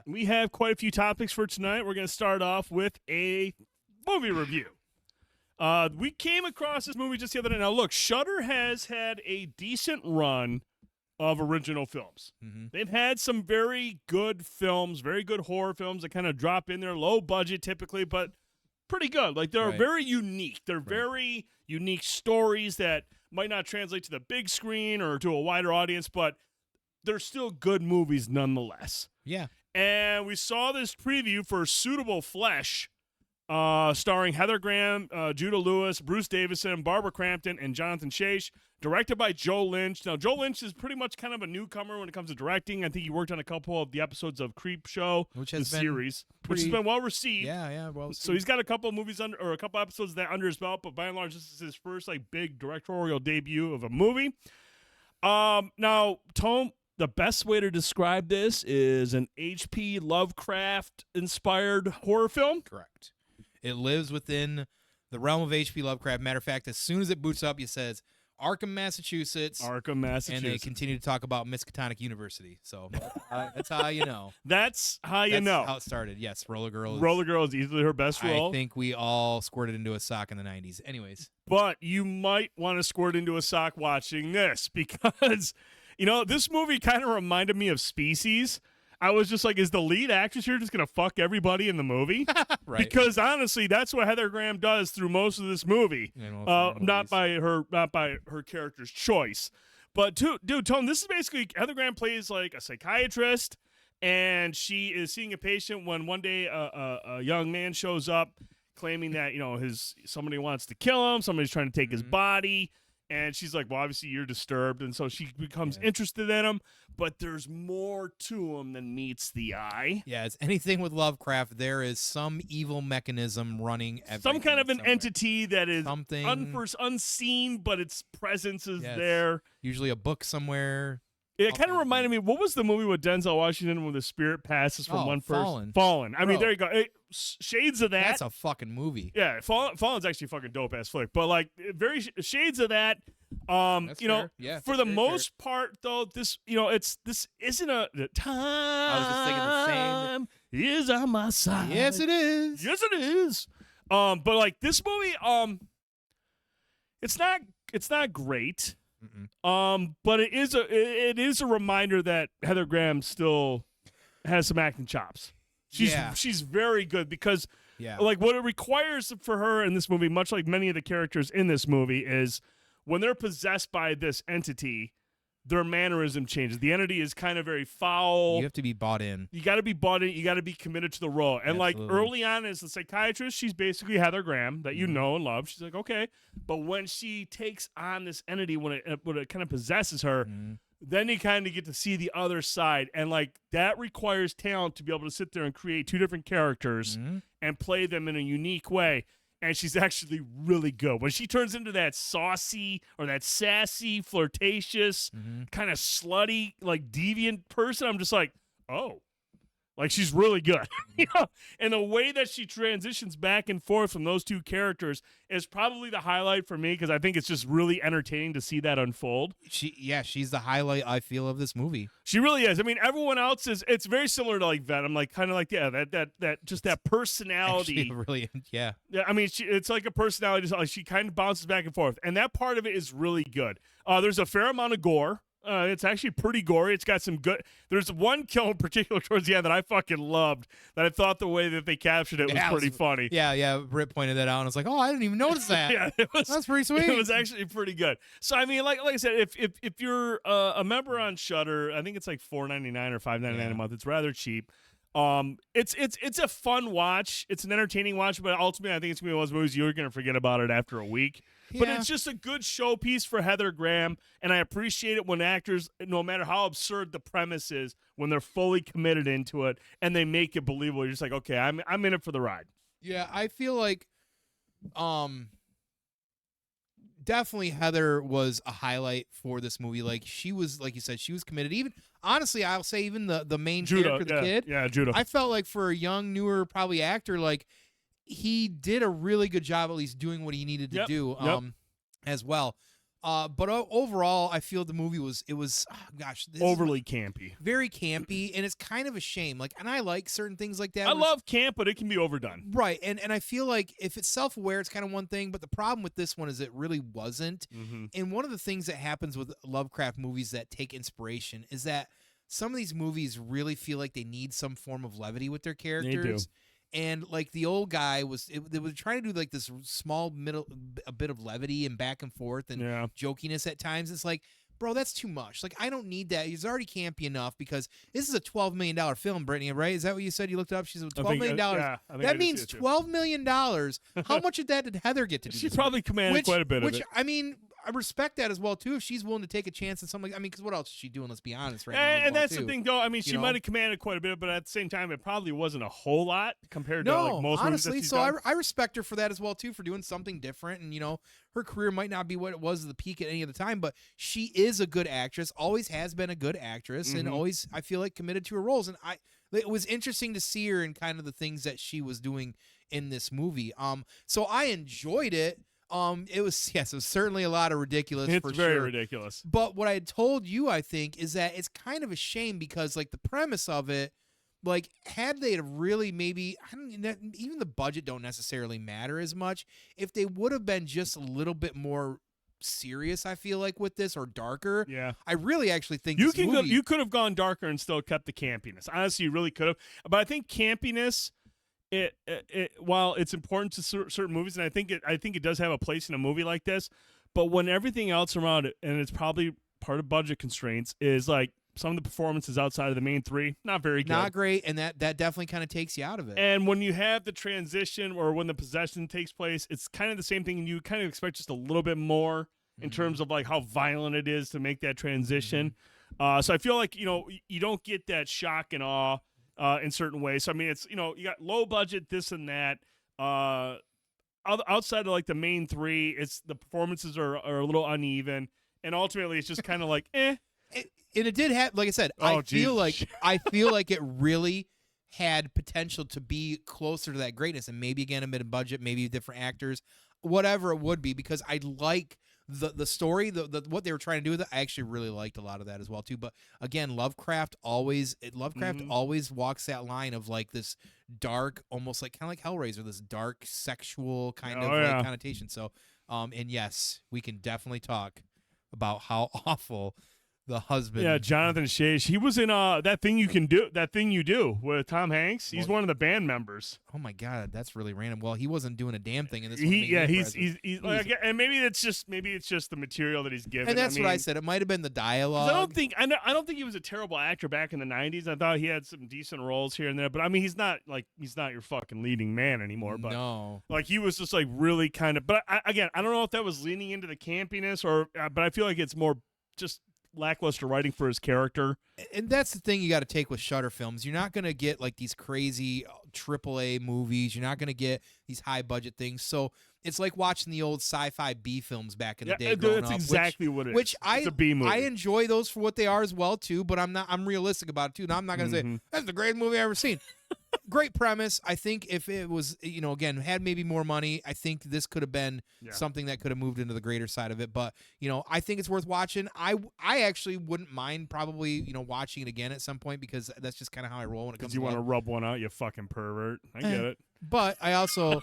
We have quite a few topics for tonight. We're going to start off with a movie review. We came across this movie just the other day. Now, look, Shudder has had a decent run of original films. Mm-hmm. They've had some very good films, very good horror films that kind of drop in there, low budget typically, but pretty good. Like, they're very unique. They're very unique stories that might not translate to the big screen or to a wider audience, but they're still good movies nonetheless. Yeah. And we saw this preview for Suitable Flesh, starring Heather Graham, Judah Lewis, Bruce Davison, Barbara Crampton, and Jonathan Chase, directed by Joe Lynch. Now, Joe Lynch is pretty much kind of a newcomer when it comes to directing. I think he worked on a couple of the episodes of Creep Show, which has been well received. Yeah, well received. So he's got a couple of movies or a couple episodes of that under his belt, but by and large, this is his first big directorial debut of a movie. Now, Tone, the best way to describe this is an H.P. Lovecraft-inspired horror film. Correct. It lives within the realm of H.P. Lovecraft. Matter of fact, as soon as it boots up, it says Arkham, Massachusetts. And they continue to talk about Miskatonic University. So that's how you know. That's how it started. Yes, Roller Girl. Roller Girl is easily her best role. I think we all squirted into a sock in the 90s. Anyways. But you might want to squirt into a sock watching this because, this movie kind of reminded me of Species. I was just like, is the lead actress here just going to fuck everybody in the movie? Right. Because honestly, that's what Heather Graham does through most of this movie. Not by her character's choice. But dude, Tone, this is basically Heather Graham plays like a psychiatrist, and she is seeing a patient when one day a young man shows up claiming that somebody wants to kill him, somebody's trying to take his body. And she's like, well, obviously you're disturbed. And so she becomes interested in him. But there's more to him than meets the eye. Yeah, as anything with Lovecraft, there is some evil mechanism running some kind of an somewhere. Entity that is unseen, but its presence is there. Usually a book somewhere. It kind of reminded me, what was the movie with Denzel Washington when the spirit passes from one person? Fallen. I mean, there you go. Shades of that. That's a fucking movie. Yeah, Fallen's actually a fucking dope-ass flick. But, very shades of that. For the most part, though, this isn't a time. I was just thinking the same. Is on my side. Yes, it is. Yes, it is. But, this movie, it's not great. But it is a reminder that Heather Graham still has some acting chops. She's very good because what it requires for her in this movie, much like many of the characters in this movie, is when they're possessed by this entity, their mannerism changes. The entity is kind of very foul. You have to be bought in. You got to be bought in. You got to be committed to the role. And early on as a psychiatrist, she's basically Heather Graham that you know and love. She's like, okay. But when she takes on this entity, when it kind of possesses her, then you kind of get to see the other side. And that requires talent to be able to sit there and create two different characters and play them in a unique way. And she's actually really good. When she turns into that saucy or that sassy, flirtatious, kind of slutty, deviant person, I'm just like, oh. She's really good. And the way that she transitions back and forth from those two characters is probably the highlight for me because I think it's just really entertaining to see that unfold. She's the highlight, I feel, of this movie. She really is. I mean, everyone else it's very similar to Venom, that personality. Actually, really, yeah. Yeah, I mean, it's like a personality. She kind of bounces back and forth, and that part of it is really good. There's a fair amount of gore. It's actually pretty gory. It's got some good. There's one kill in particular towards the end that I fucking loved. That I thought the way that they captured it was pretty funny. Yeah. Britt pointed that out, and I was like, oh, I didn't even notice that. That's pretty sweet. It was actually pretty good. So I mean, like I said, if you're a member on Shudder, I think it's like $4.99 or $5.99 a month. It's rather cheap. It's a fun watch. It's an entertaining watch, but ultimately I think it's gonna be one of those movies you're gonna forget about it after a week. But it's just a good showpiece for Heather Graham, and I appreciate it when actors, no matter how absurd the premise is, when they're fully committed into it and they make it believable. You're just like, okay, I'm in it for the ride. Yeah, I feel like, definitely Heather was a highlight for this movie. She was, like you said, she was committed. Even honestly, I'll say even the main character, the kid. Yeah, Judah. I felt like for a young, newer, probably actor, he did a really good job at least doing what he needed to do as well. But overall, I feel the movie was gosh, this Overly campy. very campy, and it's kind of a shame. Like, and I like certain things like that. I love camp, but it can be overdone. Right, and I feel like if it's self-aware, it's kind of one thing, but the problem with this one is it really wasn't. Mm-hmm. And one of the things that happens with Lovecraft movies that take inspiration is that some of these movies really feel like they need some form of levity with their characters. And like the old guy they were trying to do like this a bit of levity and back and forth and jokiness at times. It's like, bro, that's too much. Like, I don't need that. He's already campy enough because this is a $12 million film, Brittany, right? Is that what you said? You looked up? She's $12 million. That means $12 million. How much of that did Heather get to do? She probably commanded quite a bit of it. I mean, I respect that as well, too, if she's willing to take a chance on something like, I mean, because what else is she doing? Let's be honest right now. And that's the thing, though. I mean, she might have commanded quite a bit, but at the same time, it probably wasn't a whole lot compared to like most honestly, movies that she's so done. I respect her for that as well, too, for doing something different. And, her career might not be what it was at the peak at any other time, but she is a good actress, always has been a good actress, and always, I feel like, committed to her roles. And it was interesting to see her in kind of the things that she was doing in this movie. So I enjoyed it. It was certainly a lot of ridiculous. It's for very sure. ridiculous. But what I had told you, I think, is that it's kind of a shame because like the premise of it, like had they really maybe even the budget don't necessarily matter as much. If they would have been just a little bit more serious, I feel like with this or darker. Yeah, I really actually think you could have gone darker and still kept the campiness. Honestly, you really could have. But I think campiness. While it's important to certain movies, and I think it does have a place in a movie like this, but when everything else around it, and it's probably part of budget constraints, is like some of the performances outside of the main three, not very good. Not great, and that definitely kind of takes you out of it. And when you have the transition or when the possession takes place, it's kind of the same thing, and you kind of expect just a little bit more in terms of like how violent it is to make that transition. So I feel like, you don't get that shock and awe in certain ways. So, I mean, it's, you got low budget, this and that. Outside of like the main three, it's the performances are a little uneven, and ultimately it's just kind of like, eh. And it did have, like I said, I feel like it really had potential to be closer to that greatness, and maybe again a mid-budget, maybe different actors, whatever it would be, because I like the story, the what they were trying to do with it. I actually really liked a lot of that as well too. But again, Lovecraft always walks that line of like this dark, almost like kind of like Hellraiser, this dark sexual kind of like connotation. So, and yes, we can definitely talk about how awful the husband. Yeah, Jonathan Shage. He was in That Thing You Do with Tom Hanks. He's one of the band members. Oh my God, that's really random. Well, he wasn't doing a damn thing in this. He's like, and maybe it's just the material that he's given. And that's what I said. It might have been the dialogue. I don't think he was a terrible actor back in the 90s. I thought he had some decent roles here and there, but I mean, he's not your fucking leading man anymore. But no, like he was just like really kind of. But I don't know if that was leaning into the campiness or. But I feel like it's more just lackluster writing for his character. And that's the thing you got to take with Shudder films. You're not going to get like these crazy AAA movies. You're not going to get these high budget things. So it's like watching the old sci-fi B films back in the day. That's exactly what it is. Which it's a B movie. I enjoy those for what they are as well too. But I'm realistic about it too. Now I'm not going to say that's the greatest movie I've ever seen. Great premise. I think if it was, again, had maybe more money, I think this could have been something that could have moved into the greater side of it. But, I think it's worth watching. I actually wouldn't mind probably, watching it again at some point because that's just kind of how I roll when it comes to you want to rub one out, you fucking pervert. I get it. But I also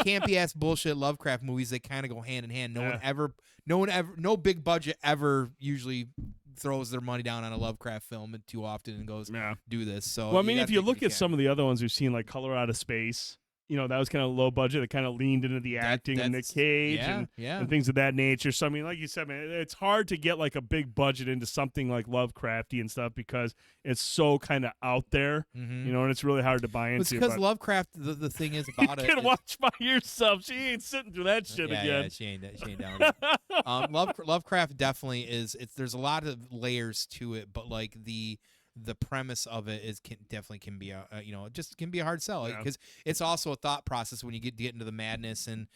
campy ass bullshit Lovecraft movies, they kind of go hand in hand. No big budget ever usually throws their money down on a Lovecraft film too often and goes, do this. So, well, I mean, if you look at some of the other ones we've seen, like Color Out of Space, that was kind of low budget. It kind of leaned into the acting and Nick Cage and things of that nature. So, I mean, like you said, man, it's hard to get like a big budget into something like Lovecrafty and stuff because it's so kind of out there, and it's really hard to buy into. It's because Lovecraft, the thing is about it. You can watch by yourself. She ain't sitting through that shit again. Yeah, she ain't down. Lovecraft definitely is. There's a lot of layers to it, but like the premise of it definitely can be just can be a hard sell because it's also a thought process when you get into the madness and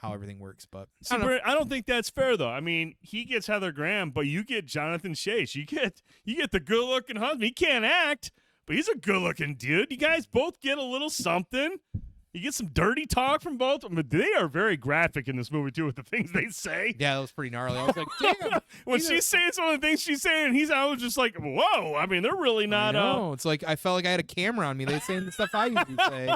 how everything works. But I don't think that's fair though. I mean, he gets Heather Graham, but you get Jonathan Shage. You get the good looking husband. He can't act, but he's a good looking dude. You guys both get a little something. You get some dirty talk from both of them. They are very graphic in this movie, too, with the things they say. Yeah, that was pretty gnarly. I was like, damn. When she's saying some of the things she's saying, I was just like, whoa. I mean, they're really not. No, it's like I felt like I had a camera on me. They're saying the stuff I usually say.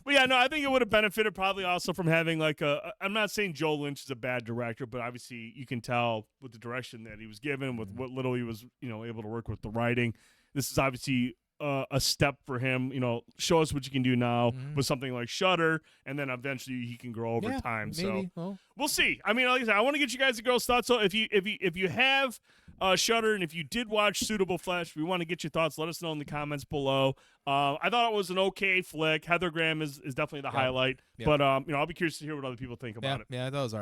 But yeah, no, I think it would have benefited probably also from having like I'm not saying Joe Lynch is a bad director, but obviously you can tell with the direction that he was given, with what little he was, able to work with the writing. This is obviously a step for him. Show us what you can do now with something like Shudder, and then eventually he can grow over time. Maybe. So we'll see. I mean, like I said, I want to get you guys the girls' thoughts. So if you have Shudder, and if you did watch Suitable Flesh, we want to get your thoughts. Let us know in the comments below. I thought it was an okay flick. Heather Graham is definitely the highlight, but I'll be curious to hear what other people think about it. Yeah, I thought it was all right.